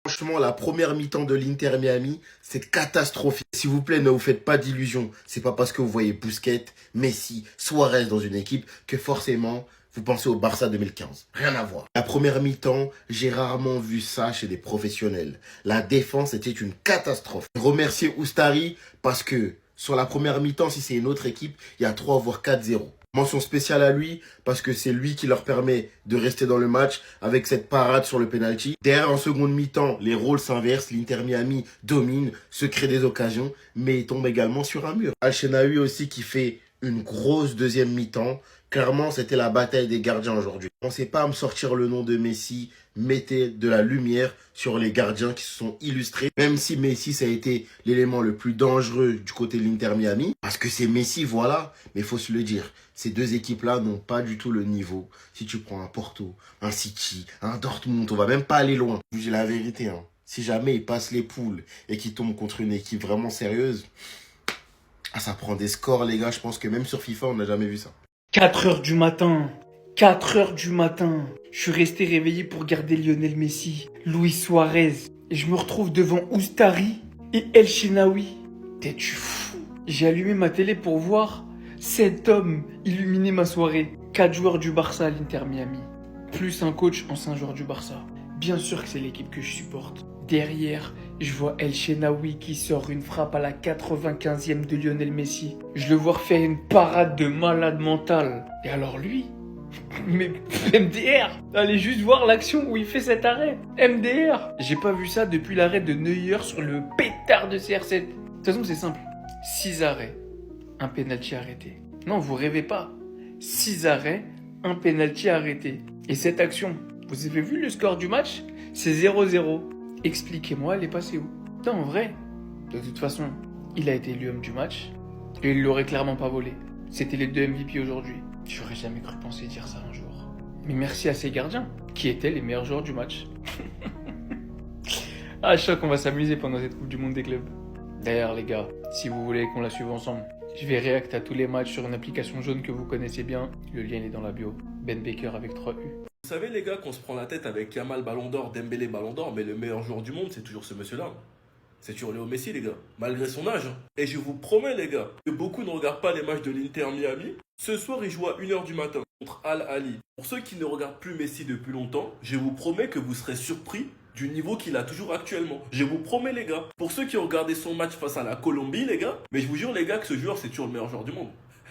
Franchement, la première mi-temps de l'Inter Miami, c'est catastrophique. S'il vous plaît, ne vous faites pas d'illusions. C'est pas parce que vous voyez Busquets, Messi, Suarez dans une équipe que forcément vous pensez au Barça 2015. Rien à voir. La première mi-temps, j'ai rarement vu ça chez des professionnels. La défense était une catastrophe. Remercier Oustari parce que sur la première mi-temps, si c'est une autre équipe, il y a 3 voire 4-0. Mention spéciale à lui parce que c'est lui qui leur permet de rester dans le match avec cette parade sur le penalty. Derrière, en seconde mi-temps, les rôles s'inversent. L'Inter Miami domine, se crée des occasions, mais il tombe également sur un mur. Al-Shenawi aussi qui fait une grosse deuxième mi-temps. Clairement, c'était la bataille des gardiens aujourd'hui. Pensez pas à me sortir le nom de Messi. Mettez de la lumière sur les gardiens qui se sont illustrés. Même si Messi, ça a été l'élément le plus dangereux du côté de l'Inter Miami. Parce que c'est Messi, voilà. Mais il faut se le dire. Ces deux équipes-là n'ont pas du tout le niveau. Si tu prends un Porto, un City, un Dortmund, on va même pas aller loin. Je vous dis la vérité, hein. Si jamais ils passent les poules et qu'ils tombent contre une équipe vraiment sérieuse, ça prend des scores, les gars. Je pense que même sur FIFA, on n'a jamais vu ça. 4 heures du matin. 4 heures du matin. Je suis resté réveillé pour garder Lionel Messi, Luis Suarez. Et je me retrouve devant Oustari et El Shenawi. T'es-tu fou? J'ai allumé ma télé pour voir cet homme illuminer ma soirée. 4 joueurs du Barça à l'Inter Miami. Plus un coach, ancien joueur du Barça. Bien sûr que c'est l'équipe que je supporte. Derrière, je vois El Shenawi qui sort une frappe à la 95e de Lionel Messi. Je le vois faire une parade de malade mental. Et alors lui, mais MDR, allez juste voir l'action où il fait cet arrêt. MDR, j'ai pas vu ça depuis l'arrêt de Neuer sur le pétard de CR7. De toute façon, c'est simple. 6 arrêts, un penalty arrêté. Non, vous rêvez pas. 6 arrêts, un penalty arrêté. Et cette action, vous avez vu le score du match? C'est 0-0. Expliquez-moi, elle est passée où? Non, en vrai, de toute façon, il a été élu homme du match et il l'aurait clairement pas volé. C'était les 2 MVP aujourd'hui. J'aurais jamais cru penser dire ça un jour. Mais merci à ces gardiens, qui étaient les meilleurs joueurs du match. Ah, choc, on va s'amuser pendant cette Coupe du Monde des clubs. D'ailleurs, les gars, si vous voulez qu'on la suive ensemble, je vais react à tous les matchs sur une application jaune que vous connaissez bien. Le lien il est dans la bio. Ben Baker avec 3 U. Vous savez les gars qu'on se prend la tête avec Yamal Ballon d'Or, Dembélé Ballon d'Or, mais le meilleur joueur du monde c'est toujours ce monsieur-là. C'est toujours Léo Messi les gars, malgré son âge. Et je vous promets les gars, que beaucoup ne regardent pas les matchs de l'Inter Miami. Ce soir il joue à 1h du matin contre Al Ahly. Pour ceux qui ne regardent plus Messi depuis longtemps, je vous promets que vous serez surpris du niveau qu'il a toujours actuellement. Je vous promets les gars. Pour ceux qui ont regardé son match face à la Colombie les gars, mais je vous jure les gars que ce joueur c'est toujours le meilleur joueur du monde.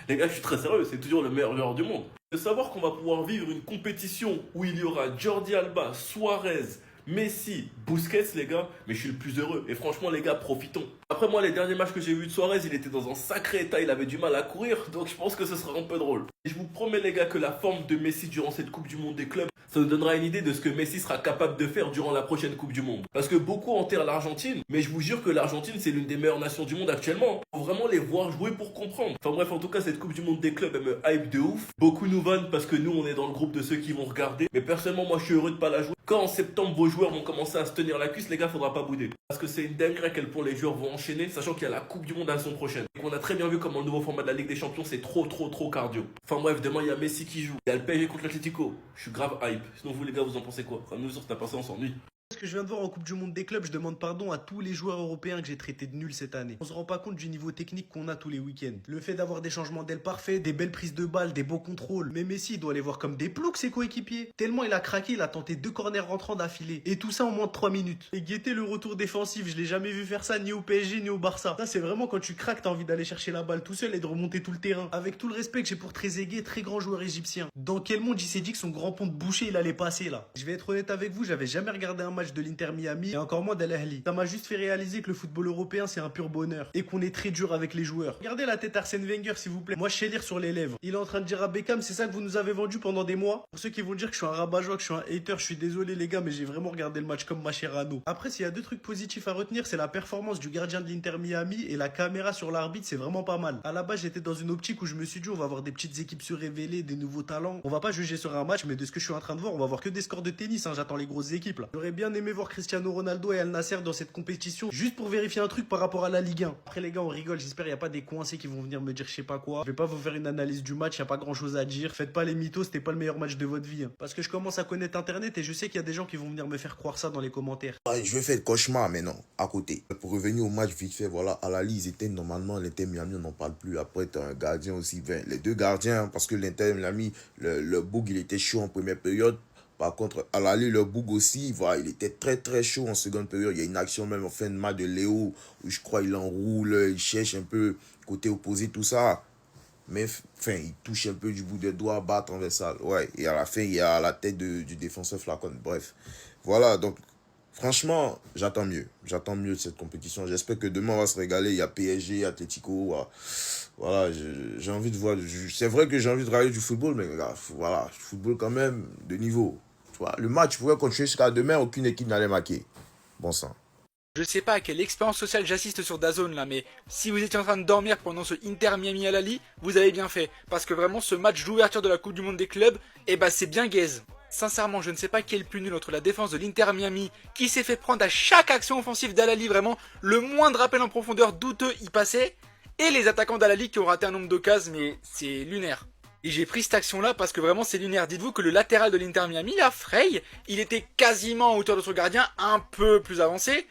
Les gars, je suis très sérieux, c'est toujours le meilleur joueur du monde. De savoir qu'on va pouvoir vivre une compétition où il y aura Jordi Alba, Suarez, Messi, Busquets, les gars, mais je suis le plus heureux. Et franchement, les gars, profitons. Après, moi, les derniers matchs que j'ai vus de Suarez, il était dans un sacré état, il avait du mal à courir, donc je pense que ce sera un peu drôle. Et je vous promets, les gars, que la forme de Messi durant cette Coupe du Monde des clubs, ça nous donnera une idée de ce que Messi sera capable de faire durant la prochaine Coupe du Monde. Parce que beaucoup enterrent l'Argentine, mais je vous jure que l'Argentine, c'est l'une des meilleures nations du monde actuellement. Faut vraiment les voir jouer pour comprendre. Enfin bref, en tout cas, cette Coupe du Monde des clubs, elle me hype de ouf. Beaucoup nous vannent parce que nous, on est dans le groupe de ceux qui vont regarder. Mais personnellement, moi, je suis heureux de pas la jouer. Quand en septembre, vos joueurs vont commencer à se tenir la cuisse, les gars, faudra pas bouder. Parce que c'est une dinguerie à quel point les joueurs vont enchaîner, sachant qu'il y a la Coupe du Monde à la saison prochaine. Et qu'on a très bien vu comment le nouveau format de la Ligue des Champions, c'est trop cardio. Enfin bref, demain, il y a Messi qui joue. Il y a le PSG contre l'Atlético. Je suis grave hype. Sinon, vous, les gars, vous en pensez quoi? Enfin, nous, sur ta passé, on s'ennuie. Ce que je viens de voir en Coupe du Monde des clubs, je demande pardon à tous les joueurs européens que j'ai traités de nuls cette année. On se rend pas compte du niveau technique qu'on a tous les week-ends. Le fait d'avoir des changements d'ailes parfaits, des belles prises de balles, des beaux contrôles. Mais Messi, il doit les voir comme des ploucs ses coéquipiers. Tellement il a craqué, il a tenté 2 corners rentrants d'affilée. Et tout ça en moins de 3 minutes. Et guetter le retour défensif, je l'ai jamais vu faire ça ni au PSG ni au Barça. Ça c'est vraiment quand tu craques, t'as envie d'aller chercher la balle tout seul et de remonter tout le terrain. Avec tout le respect que j'ai pour Trezeguet, très grand joueur égyptien. Dans quel monde il s'est dit que son grand pont de boucher il allait passer là? Je vais être honnête avec vous, j'avais jamais regardé un match de l'Inter Miami et encore moins d'Al Ahly. Ça m'a juste fait réaliser que le football européen c'est un pur bonheur et qu'on est très dur avec les joueurs. Regardez la tête Arsène Wenger s'il vous plaît. Moi je sais lire sur les lèvres. Il est en train de dire à Beckham, c'est ça que vous nous avez vendu pendant des mois. Pour ceux qui vont dire que je suis un rabat-joie, que je suis un hater, je suis désolé les gars, mais j'ai vraiment regardé le match comme Mascherano. Après s'il y a 2 trucs positifs à retenir, c'est la performance du gardien de l'Inter Miami et la caméra sur l'arbitre, c'est vraiment pas mal. À la base j'étais dans une optique où je me suis dit on va avoir des petites équipes se révéler, des nouveaux talents. On va pas juger sur un match, mais de ce que je suis en train de voir, on va voir que des scores de tennis, hein. J'attends les grosses équipes là. J'aurais bien bien aimé voir Cristiano Ronaldo et Al Nasser dans cette compétition, juste pour vérifier un truc par rapport à la Ligue 1. Après les gars, on rigole, j'espère qu'il n'y a pas des coincés qui vont venir me dire je sais pas quoi. Je vais pas vous faire une analyse du match, il n'y a pas grand chose à dire. Faites pas les mythos, c'était pas le meilleur match de votre vie. Hein. Parce que je commence à connaître Internet et je sais qu'il y a des gens qui vont venir me faire croire ça dans les commentaires. Ouais, je vais faire le cauchemar maintenant, à côté. Pour revenir au match vite fait, voilà, à la Ligue, ils étaient normalement, l'Inter Miami, on n'en parle plus. Après, tu as un gardien aussi, les deux gardiens, parce que l'Inter Miami, le Boug, il était chaud en première période. Par contre, à l'aller, le Boug aussi, voilà, il était très très chaud en seconde période. Il y a une action même en fin de match de Léo, où je crois il enroule, il cherche un peu côté opposé, tout ça. Mais enfin, il touche un peu du bout des doigts, bat transversal. Ouais, et à la fin, il y a la tête du défenseur Flacon. Bref, voilà, donc franchement, j'attends mieux. J'attends mieux de cette compétition. J'espère que demain, on va se régaler. Il y a PSG, Atlético. Voilà, j'ai envie de voir. C'est vrai que j'ai envie de regarder du football, mais là, voilà, football quand même de niveau. Tu vois, le match pourrait continuer jusqu'à demain, aucune équipe n'allait marquer. Bon sang. Je sais pas à quelle expérience sociale j'assiste sur DAZN là, mais si vous étiez en train de dormir pendant ce Inter Miami Al Ahly, vous avez bien fait. Parce que vraiment, ce match d'ouverture de la Coupe du Monde des clubs, eh ben c'est bien gaze. Sincèrement, je ne sais pas qui est le plus nul entre la défense de l'Inter Miami, qui s'est fait prendre à chaque action offensive d'Al Ahly, vraiment, le moindre appel en profondeur douteux y passait, et les attaquants d'Al Ahly qui ont raté un nombre d'occasions, mais c'est lunaire. Et j'ai pris cette action-là parce que vraiment c'est lunaire. Dites-vous que le latéral de l'Inter Miami, là, Frey, il était quasiment à hauteur de son gardien, un peu plus avancé.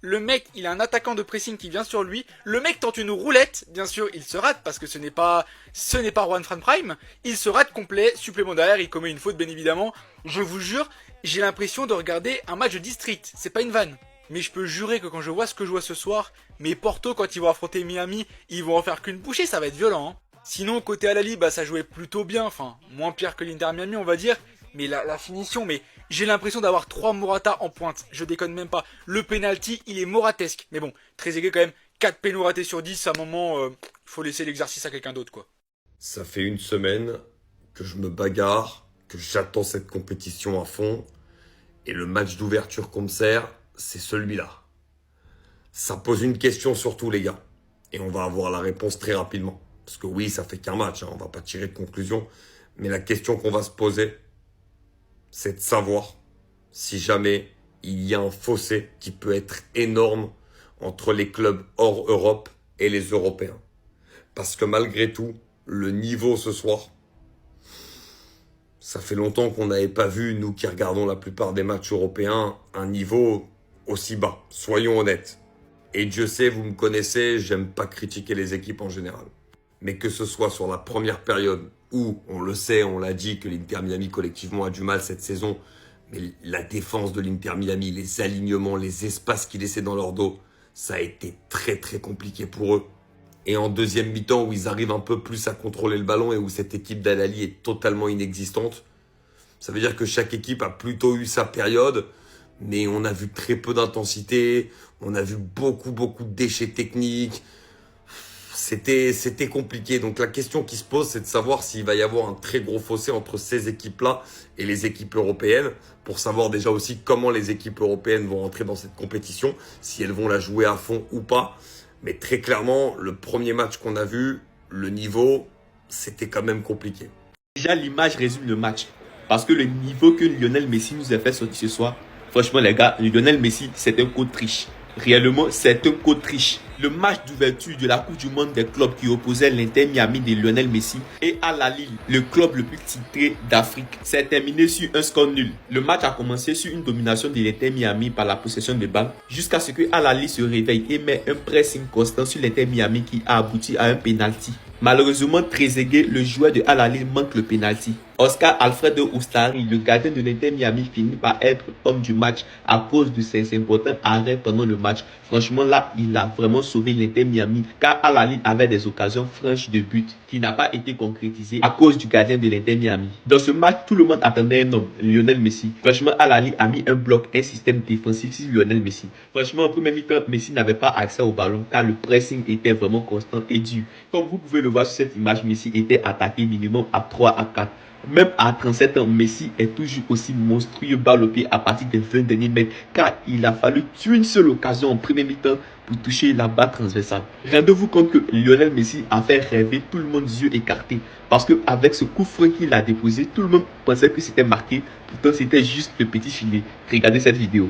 Le mec, il a un attaquant de pressing qui vient sur lui. Le mec tente une roulette. Bien sûr, il se rate parce que ce n'est pas Juan Fran Prime. Il se rate complet. Supplément derrière, il commet une faute, bien évidemment. Je vous jure, j'ai l'impression de regarder un match de district. C'est pas une vanne. Mais je peux jurer que quand je vois ce que je vois ce soir, mes Porto, quand ils vont affronter Miami, ils vont en faire qu'une bouchée. Ça va être violent. Hein. Sinon, côté Al Ahly, bah, ça jouait plutôt bien. Enfin, moins pire que l'Inter Miami, on va dire. Mais la finition, mais j'ai l'impression d'avoir 3 Morata en pointe. Je déconne même pas. Le penalty, il est moratesque. Mais bon, très aigué quand même. 4 pénaux ratés sur 10, à un moment, faut laisser l'exercice à quelqu'un d'autre, quoi. Ça fait une semaine que je me bagarre, que j'attends cette compétition à fond. Et le match d'ouverture qu'on me sert, c'est celui-là. Ça pose une question surtout, les gars. Et on va avoir la réponse très rapidement. Parce que oui, ça fait qu'un match, hein, on va pas tirer de conclusion. Mais la question qu'on va se poser, c'est de savoir si jamais il y a un fossé qui peut être énorme entre les clubs hors Europe et les Européens. Parce que malgré tout, le niveau ce soir, ça fait longtemps qu'on n'avait pas vu, nous qui regardons la plupart des matchs européens, un niveau aussi bas. Soyons honnêtes. Et Dieu sait, vous me connaissez, j'aime pas critiquer les équipes en général. Mais que ce soit sur la première période, où, on le sait, on l'a dit, que l'Inter Miami collectivement a du mal cette saison, mais la défense de l'Inter Miami, les alignements, les espaces qu'ils laissaient dans leur dos, ça a été très très compliqué pour eux. Et en deuxième mi-temps, où ils arrivent un peu plus à contrôler le ballon et où cette équipe d'Al Ahly est totalement inexistante, ça veut dire que chaque équipe a plutôt eu sa période, mais on a vu très peu d'intensité, on a vu beaucoup de déchets techniques. C'était compliqué. Donc la question qui se pose, c'est de savoir s'il va y avoir un très gros fossé entre ces équipes-là et les équipes européennes, pour savoir déjà aussi comment les équipes européennes vont rentrer dans cette compétition, si elles vont la jouer à fond ou pas. Mais très clairement, le premier match qu'on a vu, le niveau, c'était quand même compliqué. Déjà, l'image résume le match. Parce que le niveau que Lionel Messi nous a fait sortir ce soir, franchement les gars, Lionel Messi, c'est un coach triche. Réellement, c'est un coach triche. Le match d'ouverture de la Coupe du Monde des clubs qui opposait l'Inter Miami de Lionel Messi et Al Ahly, le club le plus titré d'Afrique, s'est terminé sur un score nul. Le match a commencé sur une domination de l'Inter Miami par la possession de balle jusqu'à ce que Al Ahly se réveille et met un pressing constant sur l'Inter Miami qui a abouti à un penalty. Malheureusement, Trezeguet, le joueur de Al Ahly, manque le penalty. Oscar Alfredo Ustari, le gardien de l'Inter Miami, finit par être homme du match à cause de ses importants arrêts pendant le match. Franchement, là, il a vraiment sauvé l'Inter Miami car Al Ahly avait des occasions franches de but qui n'a pas été concrétisées à cause du gardien de l'Inter Miami. Dans ce match, tout le monde attendait un homme, Lionel Messi. Franchement, Al Ahly a mis un bloc, un système défensif sur Lionel Messi. Franchement, en premier mi-temps, Messi n'avait pas accès au ballon car le pressing était vraiment constant et dur. Comme vous pouvez le voir sur cette image, Messi était attaqué minimum à 3 à 4. Même à 37 ans, Messi est toujours aussi monstrueux balle au pied à partir des 20 derniers mètres car il a fallu une seule occasion en premier mi-temps pour toucher la barre transversale. Rendez-vous compte que Lionel Messi a fait rêver tout le monde yeux écartés parce qu'avec ce coup franc qu'il a déposé, tout le monde pensait que c'était marqué, pourtant c'était juste le petit filet. Regardez cette vidéo.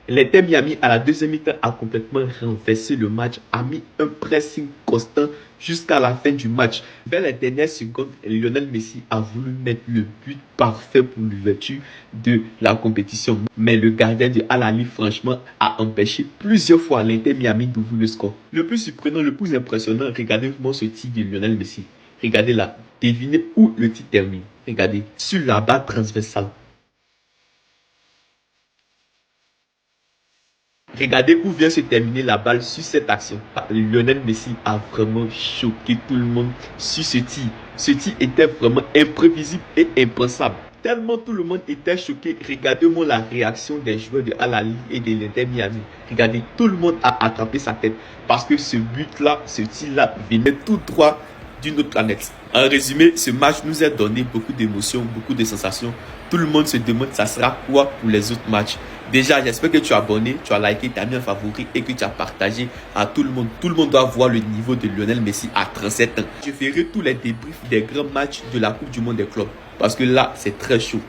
L'Inter Miami à la deuxième mi-temps a complètement renversé le match, a mis un pressing constant jusqu'à la fin du match. Vers les dernières secondes, Lionel Messi a voulu mettre le but parfait pour l'ouverture de la compétition. Mais le gardien de Al-Ahly, franchement, a empêché plusieurs fois l'Inter Miami d'ouvrir le score. Le plus surprenant, le plus impressionnant, regardez-moi ce tir de Lionel Messi. Regardez là, devinez où le tir termine. Regardez, sur la barre transversale. Regardez où vient se terminer la balle sur cette action. Lionel Messi a vraiment choqué tout le monde sur ce tir. Ce tir était vraiment imprévisible et impensable. Tellement tout le monde était choqué. Regardez-moi la réaction des joueurs de Al-Ahly et de l'Inter Miami. Regardez, tout le monde a attrapé sa tête. Parce que ce but-là, ce tir-là, venait tout droit d'une autre planète. En résumé, ce match nous a donné beaucoup d'émotions, beaucoup de sensations. Tout le monde se demande ça sera quoi pour les autres matchs. Déjà, j'espère que tu as abonné, tu as liké, tu as mis un favori et que tu as partagé à tout le monde. Tout le monde doit voir le niveau de Lionel Messi à 37 ans. Je ferai tous les débriefs des grands matchs de la Coupe du Monde des clubs. Parce que là, c'est très chaud.